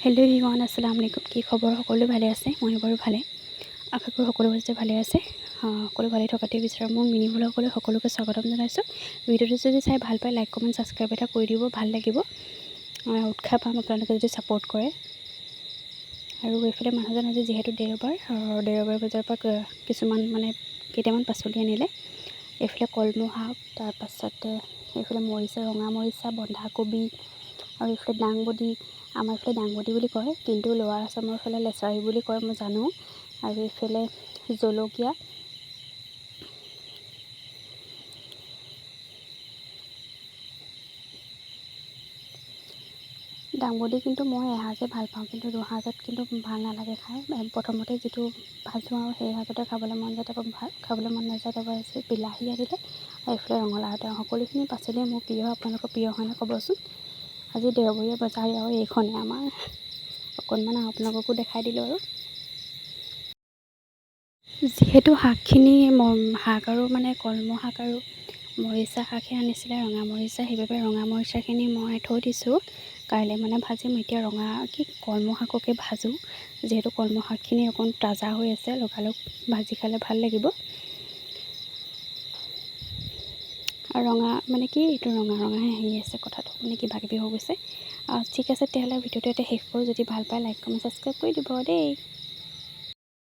Hello' everyone, আসসালামু আলাইকুম। কি খবৰ? সকলো ভালে আছে? মই বাৰু ভালে, আশা কৰোঁ সকলো বস্তু ভালে আছে। সকলো ভালে থকাটোৱে বিচাৰোঁ। মোৰ মিনি ভ্লগলৈ সকলোকে স্বাগতম জনাইছোঁ। ভিডিঅ'টো যদি চাই ভাল পায়, লাইক কমেণ্ট ছাবস্ক্ৰাইব এটা কৰি দিব, ভাল লাগিব। উৎসাহ পাম আপোনালোকে যদি ছাপোৰ্ট কৰে। আৰু এইফালে মানুহজন আজি যিহেতু দেওবাৰ বজাৰৰ পৰা কিছুমান কেইটামান পাচলি আনিলে। এইফালে কলমৌ শাক, তাৰপাছতে এইফালে মৰিচা, ৰঙা মৰিচা, বন্ধাকবি, আৰু এইফালে দাংবডি। আমাৰ এইফালে দাংবডি বুলি কয়, কিন্তু লোৱাৰ আচামৰ ফালে লেচাৰী বুলি কয়, মই জানো। আৰু এইফালে জলকীয়া, দাংবডি কিন্তু মই এসাঁজে ভাল পাওঁ, কিন্তু দুসাঁজত কিন্তু ভাল নালাগে খাই। প্ৰথমতে যিটো ভাজোঁ আৰু সেই সাঁজতে খাবলৈ মন যায়, তাৰপৰা খাবলৈ মন নাযায়। তাৰপৰা বিলাহী আনিলে, আৰু এইফালে ৰঙালাও এটা। সকলোখিনি পাচলিয়ে মোৰ প্ৰিয়। আপোনালোকৰ প্ৰিয় হয়নে ক'বচোন? আজি দেওবৰীয়া বজাৰ আৰু এইখনেই আমাৰ অকণমান আপোনালোককো দেখাই দিলোঁ। আৰু যিহেতু শাকখিনি শাক আৰু কলমৌ শাক আৰু মৰিচা শাকহে আনিছিলে, ৰঙা মৰিচা, সেইবাবে ৰঙা মৰিচাখিনি মই থৈ দিছোঁ, কাইলৈ ভাজিম। এতিয়া কলমৌ শাককে ভাজোঁ, যিহেতু কলমৌ শাকখিনি অকণ তাজা হৈ আছে, লগালগ ভাজি খালে ভাল লাগিব। আৰু ৰঙা এইটো ৰঙাহে হেৰি আছে, কথাটো কিবা কিবি হৈ গৈছে। ঠিক আছে, তেতিয়াহ'লে ভিডিঅ'টো এতিয়া শেষ কৰোঁ। যদি ভাল পায় লাইক কমেণ্ট ছাবস্ক্ৰাইব কৰি দিব দেই।